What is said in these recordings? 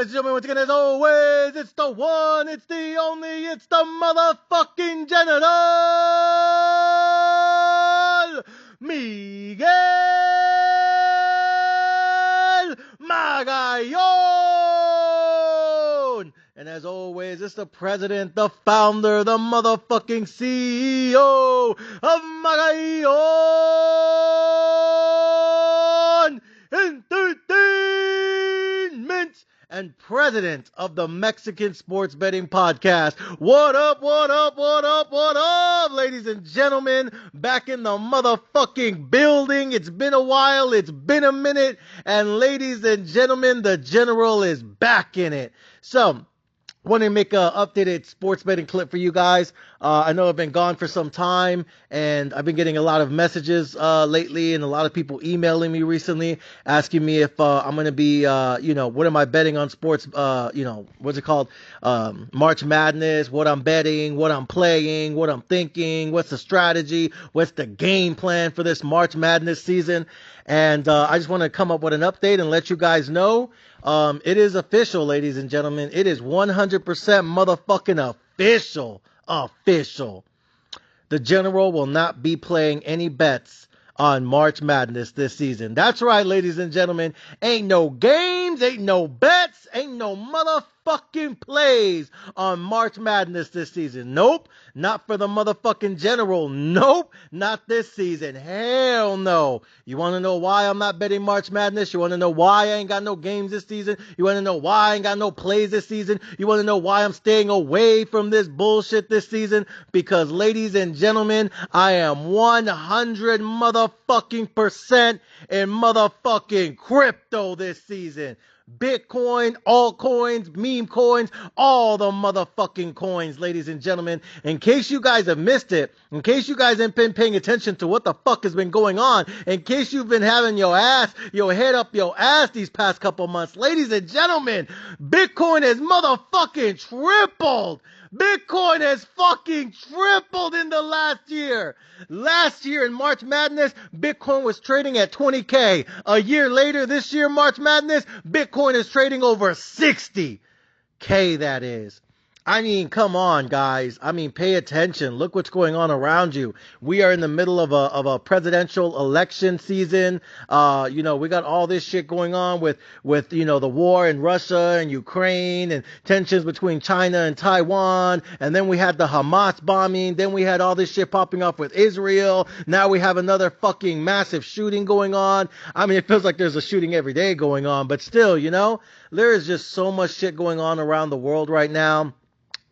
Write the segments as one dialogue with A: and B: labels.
A: ladies and gentlemen, once again, as always, it's the one, it's the only, it's the motherfucking General Miguel Magallon. And as always, it's the president, the founder, the motherfucking CEO of Magallon Entertainment and president of the Mexican Sports Betting Podcast. What up, what up, what up, what up, ladies and gentlemen? Back in the motherfucking building. It's been a while. It's been a minute. And ladies and gentlemen, the general is back in it. So, want to make an updated sports betting clip for you guys. I know I've been gone for some time, and I've been getting a lot of messages lately, and a lot of people emailing me recently asking me if I'm going to be, what am I betting on sports, what's it called, March Madness, what I'm betting, what I'm playing, what I'm thinking, what's the strategy, what's the game plan for this March Madness season. And I just want to come up with an update and let you guys know. It is official, ladies and gentlemen. It is 100% motherfucking official. The General will not be playing any bets on March Madness this season. That's right, ladies and gentlemen. Ain't no games, ain't no bets, ain't no motherfucking plays on March Madness this season. Nope, not for the motherfucking General. Nope, not this season. Hell no. You want to know why I'm not betting March Madness? You want to know why I ain't got no games this season? You want to know why I ain't got no plays this season? You want to know why I'm staying away from this bullshit this season? Because, ladies and gentlemen, I am 100 motherfucking percent in motherfucking crypto this season. Bitcoin, altcoins, meme coins, all the motherfucking coins, ladies and gentlemen. In case you guys have missed it, in case you guys haven't been paying attention to what the fuck has been going on, in case you've been having your head up your ass these past couple months, ladies and gentlemen, Bitcoin has motherfucking tripled. Bitcoin has fucking tripled in the last year. Last year in March Madness, Bitcoin was trading at 20K. A year later, this year, March Madness, Bitcoin is trading over 60K, that is. I mean, come on, guys. I mean, pay attention. Look what's going on around you. We are in the middle of a presidential election season. We got all this shit going on with the war in Russia and Ukraine and tensions between China and Taiwan. And then we had the Hamas bombing. Then we had all this shit popping up with Israel. Now we have another fucking massive shooting going on. I mean, it feels like there's a shooting every day going on, but still, there is just so much shit going on around the world right now.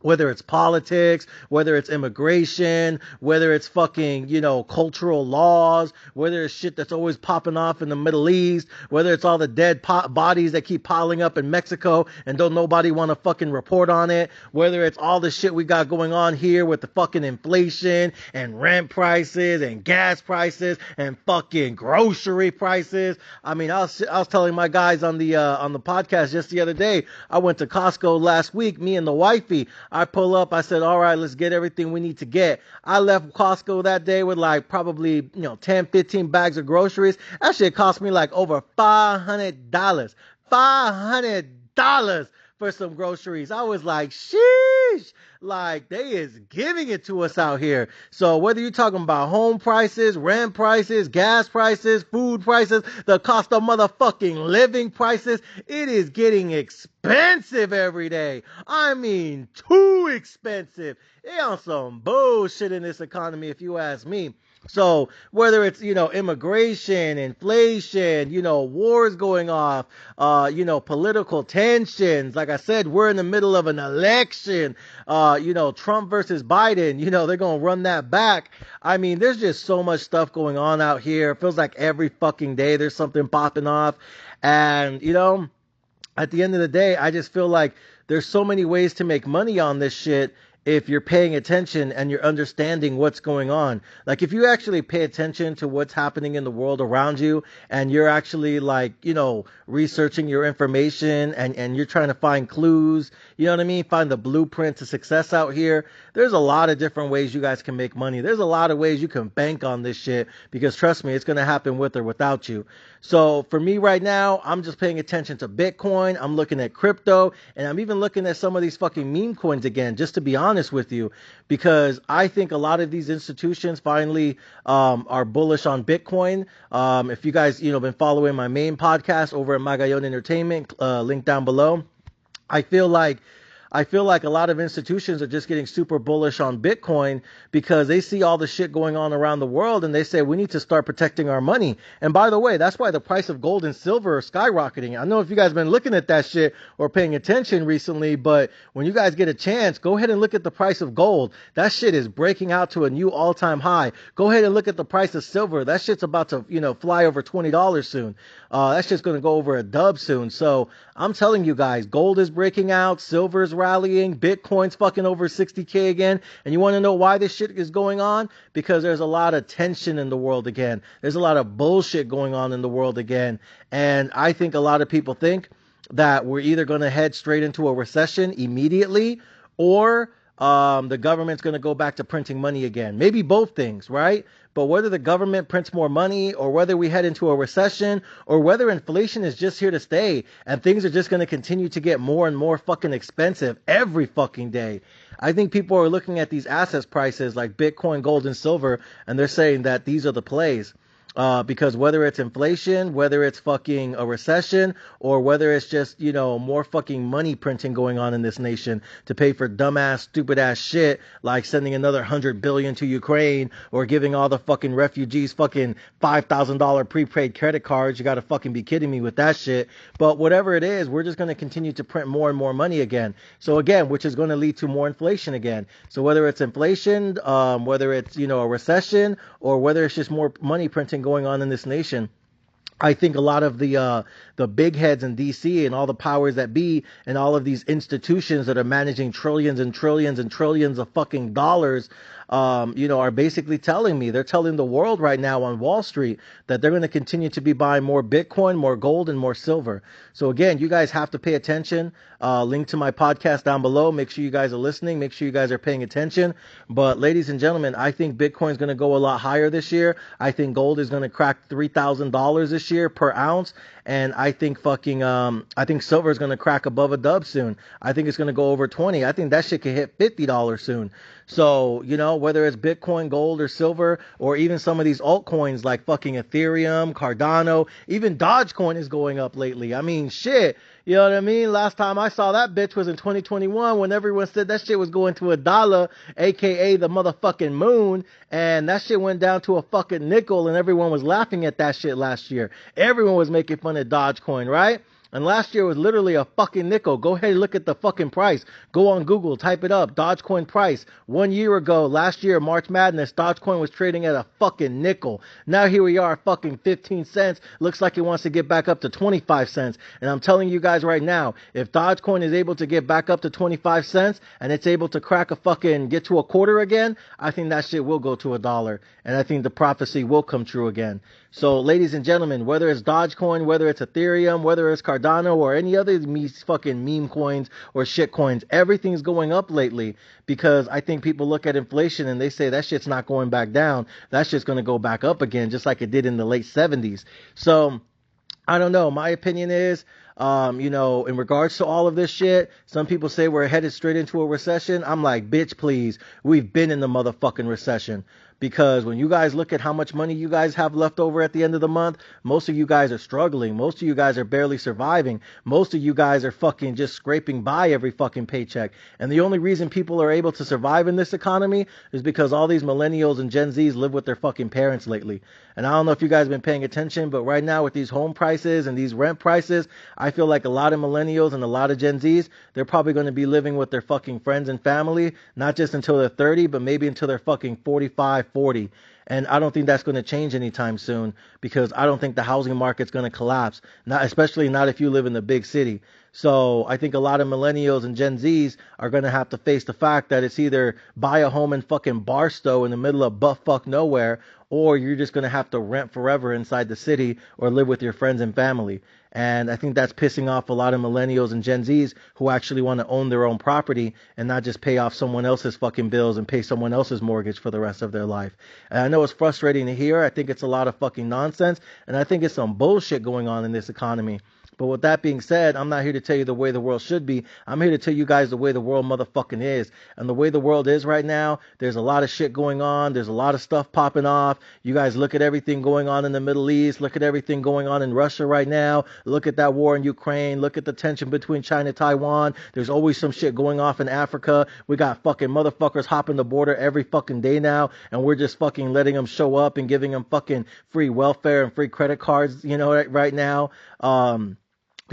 A: Whether it's politics, whether it's immigration, whether it's fucking, cultural laws, whether it's shit that's always popping off in the Middle East, whether it's all the dead bodies that keep piling up in Mexico and don't nobody want to fucking report on it, whether it's all the shit we got going on here with the fucking inflation and rent prices and gas prices and fucking grocery prices. I mean, I was telling my guys on the podcast just the other day, I went to Costco last week, me and the wifey. I pull up, I said, all right, let's get everything we need to get. I left Costco that day with like probably, 10, 15 bags of groceries. That shit cost me like over $500. $500 for some groceries. I was like, sheesh. Like, they is giving it to us out here. So whether you're talking about home prices, rent prices, gas prices, food prices, the cost of motherfucking living prices, it is getting expensive every day. I mean, too expensive. They on some bullshit in this economy, if you ask me. So whether it's, immigration, inflation, wars going off, political tensions, like I said, we're in the middle of an election, Trump versus Biden, they're going to run that back. I mean, there's just so much stuff going on out here. It feels like every fucking day there's something popping off. And, at the end of the day, I just feel like there's so many ways to make money on this shit. if you're paying attention and you're understanding what's going on. Like if you actually pay attention to what's happening in the world around you and you're actually like, researching your information and you're trying to find clues, you know what I mean? Find the blueprint to success out here. There's a lot of different ways you guys can make money. There's a lot of ways you can bank on this shit because trust me, it's going to happen with or without you. So for me right now, I'm just paying attention to Bitcoin. I'm looking at crypto and I'm even looking at some of these fucking meme coins again, just to be honest with you, because I think a lot of these institutions finally are bullish on Bitcoin. If you guys, been following my main podcast over at Magayon Entertainment, link down below, I feel like a lot of institutions are just getting super bullish on Bitcoin because they see all the shit going on around the world and they say we need to start protecting our money. And by the way, that's why the price of gold and silver are skyrocketing. I know if you guys have been looking at that shit or paying attention recently, but when you guys get a chance, go ahead and look at the price of gold. That shit is breaking out to a new all-time high. Go ahead and look at the price of silver. That shit's about to, fly over $20 soon. That shit's going to go over a dub soon. So I'm telling you guys, gold is breaking out, silver's rallying, Bitcoin's fucking over 60K again. And you want to know why this shit is going on? Because there's a lot of tension in the world again. There's a lot of bullshit going on in the world again. And I think a lot of people think that we're either going to head straight into a recession immediately or the government's going to go back to printing money again. Maybe both things, right? But whether the government prints more money or whether we head into a recession or whether inflation is just here to stay and things are just going to continue to get more and more fucking expensive every fucking day. I think people are looking at these assets prices like Bitcoin, gold, and silver, and they're saying that these are the plays. Because whether it's inflation, whether it's fucking a recession, or whether it's just, more fucking money printing going on in this nation to pay for dumbass, stupid ass shit like sending another 100 billion to Ukraine or giving all the fucking refugees fucking $5,000 prepaid credit cards. You gotta fucking be kidding me with that shit. But whatever it is, we're just gonna continue to print more and more money again. So again, which is gonna lead to more inflation again. So whether it's inflation, whether it's, a recession, or whether it's just more money printing going on in this nation, I think a lot of the big heads in DC and all the powers that be and all of these institutions that are managing trillions and trillions and trillions of fucking dollars, are basically telling me, they're telling the world right now on Wall Street that they're going to continue to be buying more Bitcoin, more gold, and more silver. So again, you guys have to pay attention. Link to my podcast down below. Make sure you guys are listening. Make sure you guys are paying attention. But ladies and gentlemen, I think Bitcoin is going to go a lot higher this year. I think gold is going to crack $3,000 this year per ounce. And I think silver is going to crack above a dub soon. I think it's going to go over 20. I think that shit could hit $50 soon. So, whether it's Bitcoin, gold, or silver, or even some of these altcoins like fucking Ethereum, Cardano, even Dogecoin is going up lately. I mean, shit. You know what I mean? Last time I saw that bitch was in 2021 when everyone said that shit was going to $1, aka the motherfucking moon, and that shit went down to a fucking nickel and everyone was laughing at that shit last year. Everyone was making fun of Dogecoin, right? And last year was literally a fucking nickel. Go ahead and look at the fucking price. Go on Google, type it up, Dogecoin price. 1 year ago, last year, March Madness, Dogecoin was trading at a fucking nickel. Now here we are, fucking 15 cents. Looks like it wants to get back up to 25 cents. And I'm telling you guys right now, if Dogecoin is able to get back up to 25 cents and it's able to get to a quarter again, I think that shit will go to $1. And I think the prophecy will come true again. So, ladies and gentlemen, whether it's Dogecoin, whether it's Ethereum, whether it's Cardano, or any other fucking meme coins or shit coins, everything's going up lately because I think people look at inflation and they say that shit's not going back down. That shit's going to go back up again, just like it did in the late 70s. So, I don't know. My opinion is, in regards to all of this shit, some people say we're headed straight into a recession. I'm like, bitch, please. We've been in the motherfucking recession. Because when you guys look at how much money you guys have left over at the end of the month, most of you guys are struggling. Most of you guys are barely surviving. Most of you guys are fucking just scraping by every fucking paycheck. And the only reason people are able to survive in this economy is because all these millennials and Gen Zs live with their fucking parents lately. And I don't know if you guys have been paying attention, but right now with these home prices and these rent prices, I I feel like a lot of millennials and a lot of Gen Zs, they're probably going to be living with their fucking friends and family, not just until they're 30, but maybe until they're fucking 45, 40. And I don't think that's going to change anytime soon because I don't think the housing market's going to collapse, not especially not if you live in the big city. So I think a lot of millennials and Gen Zs are going to have to face the fact that it's either buy a home in fucking Barstow in the middle of buttfuck nowhere, or you're just going to have to rent forever inside the city or live with your friends and family. And I think that's pissing off a lot of millennials and Gen Zs who actually want to own their own property and not just pay off someone else's fucking bills and pay someone else's mortgage for the rest of their life. And I know it's frustrating to hear. I think it's a lot of fucking nonsense. And I think it's some bullshit going on in this economy. But with that being said, I'm not here to tell you the way the world should be. I'm here to tell you guys the way the world motherfucking is. And the way the world is right now, there's a lot of shit going on. There's a lot of stuff popping off. You guys look at everything going on in the Middle East. Look at everything going on in Russia right now. Look at that war in Ukraine. Look at the tension between China and Taiwan. There's always some shit going off in Africa. We got fucking motherfuckers hopping the border every fucking day now. And we're just fucking letting them show up and giving them fucking free welfare and free credit cards, you know, right now.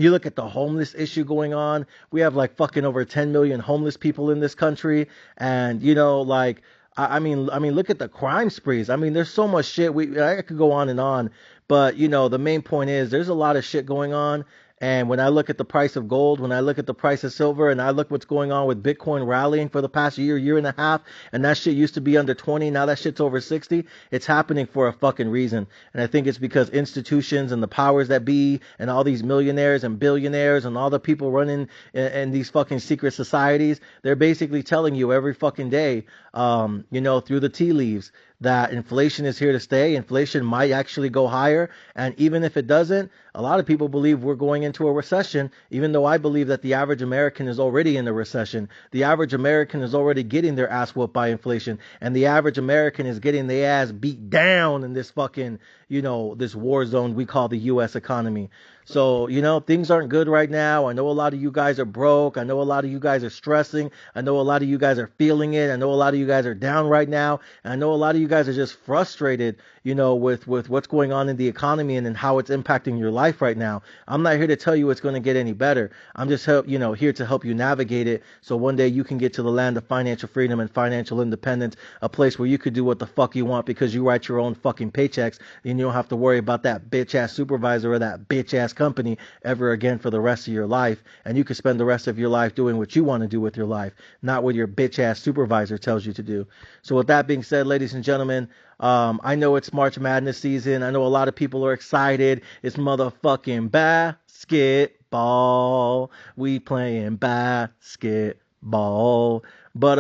A: You look at the homeless issue going on. We have like fucking over 10 million homeless people in this country. And, you know, like, I mean, look at the crime sprees. I mean, there's so much shit. I could go on and on. But, you know, the main point is there's a lot of shit going on. And when I look at the price of gold, when I look at the price of silver, and I look what's going on with Bitcoin rallying for the past year and a half, and that shit used to be under 20, now that shit's over 60, it's happening for a fucking reason. And I think it's because institutions and the powers that be, and all these millionaires and billionaires and all the people running in these fucking secret societies, they're basically telling you every fucking day, you know, through the tea leaves, that inflation is here to stay. Inflation might actually go higher. And even if it doesn't, a lot of people believe we're going into a recession, even though I believe that the average American is already in a recession. The average American is already getting their ass whooped by inflation. And the average American is getting their ass beat down in this fucking, you know, this war zone we call the U.S. economy. So, you know, things aren't good right now. I know a lot of you guys are broke. I know a lot of you guys are stressing. I know a lot of you guys are feeling it. I know a lot of you guys are down right now. And I know a lot of you guys are just frustrated, you know, with what's going on in the economy and how it's impacting your life right now. I'm not here to tell you it's going to get any better. I'm just here to help you navigate it so one day you can get to the land of financial freedom and financial independence, a place where you could do what the fuck you want because you write your own fucking paychecks and you don't have to worry about that bitch ass supervisor or that bitch ass company ever again for the rest of your life. And you can spend the rest of your life doing what you want to do with your life, not what your bitch ass supervisor tells you to do. So with that being said, ladies and gentlemen, I know it's March Madness season. I know a lot of people are excited. It's motherfucking basketball. We playing basketball. But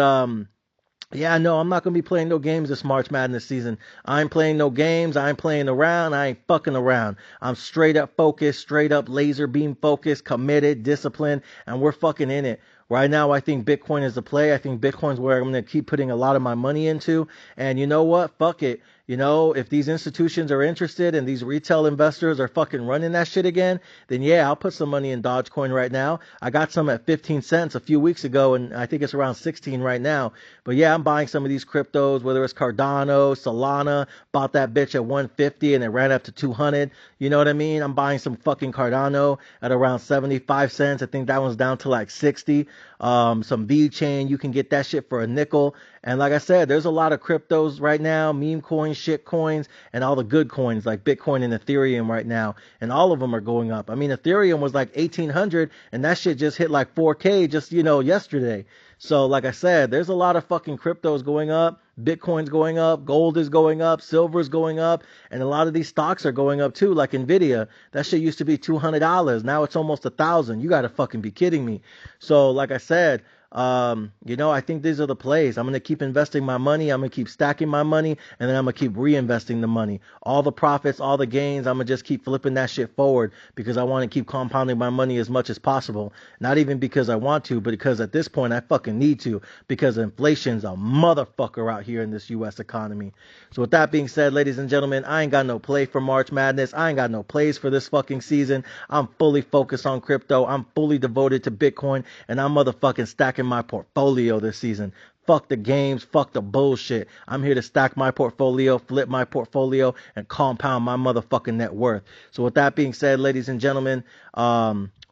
A: yeah, no, I'm not going to be playing no games this March Madness season. I ain't playing no games. I ain't playing around. I ain't fucking around. I'm straight up focused, straight up laser beam focused, committed, disciplined, and we're fucking in it. Right now, I think Bitcoin is the play. I think Bitcoin's where I'm going to keep putting a lot of my money into. And you know what? Fuck it. You know, if these institutions are interested and these retail investors are fucking running that shit again, then yeah, I'll put some money in Dogecoin right now. I got some at 15 cents a few weeks ago, and I think it's around 16 right now. But yeah, I'm buying some of these cryptos, whether it's Cardano, Solana, bought that bitch at 150 and it ran up to 200. You know what I mean? I'm buying some fucking Cardano at around 75 cents. I think that one's down to like 60. Some V-Chain, you can get that shit for a nickel. And like I said, there's a lot of cryptos right now, meme coins, shit coins, and all the good coins like Bitcoin and Ethereum right now. And all of them are going up. I mean, Ethereum was like 1800 and that shit just hit like 4K just, you know, yesterday. So like I said, there's a lot of fucking cryptos going up. Bitcoin's going up, gold is going up, silver's going up, and a lot of these stocks are going up too, like Nvidia. That shit used to be $200. Now it's almost $1,000. You gotta fucking be kidding me. So like I said, you know, I think these are the plays. I'm going to keep investing my money. I'm going to keep stacking my money, and then I'm going to keep reinvesting the money. All the profits, all the gains, I'm going to just keep flipping that shit forward because I want to keep compounding my money as much as possible. Not even because I want to, but because at this point I fucking need to, because inflation's a motherfucker out here in this U.S. economy. So with that being said, ladies and gentlemen, I ain't got no play for March Madness. I ain't got no plays for this fucking season. I'm fully focused on crypto. I'm fully devoted to Bitcoin, and I'm motherfucking stacking my portfolio this season. Fuck the games, fuck the bullshit. I'm here to stack my portfolio, flip my portfolio, and compound my motherfucking net worth. So with that being said, ladies and gentlemen,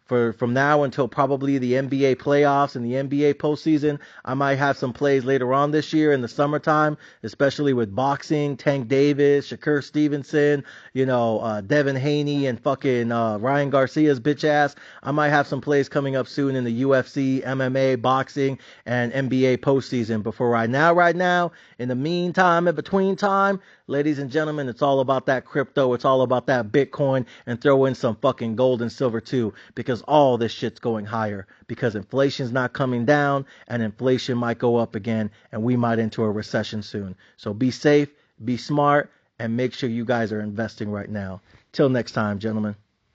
A: from now until probably the NBA playoffs and the NBA postseason. I might have some plays later on this year in the summertime, especially with boxing, Tank Davis, Shakur Stevenson, Devin Haney and fucking Ryan Garcia's bitch ass. I might have some plays coming up soon in the UFC, MMA, boxing, and NBA postseason. But for right now, in the meantime, in between time, ladies and gentlemen, it's all about that crypto. It's all about that Bitcoin, and throw in some fucking gold and silver too, because all this shit's going higher, because inflation's not coming down, and inflation might go up again, and we might enter a recession soon. So be safe, be smart, and make sure you guys are investing right now. Till next time, gentlemen.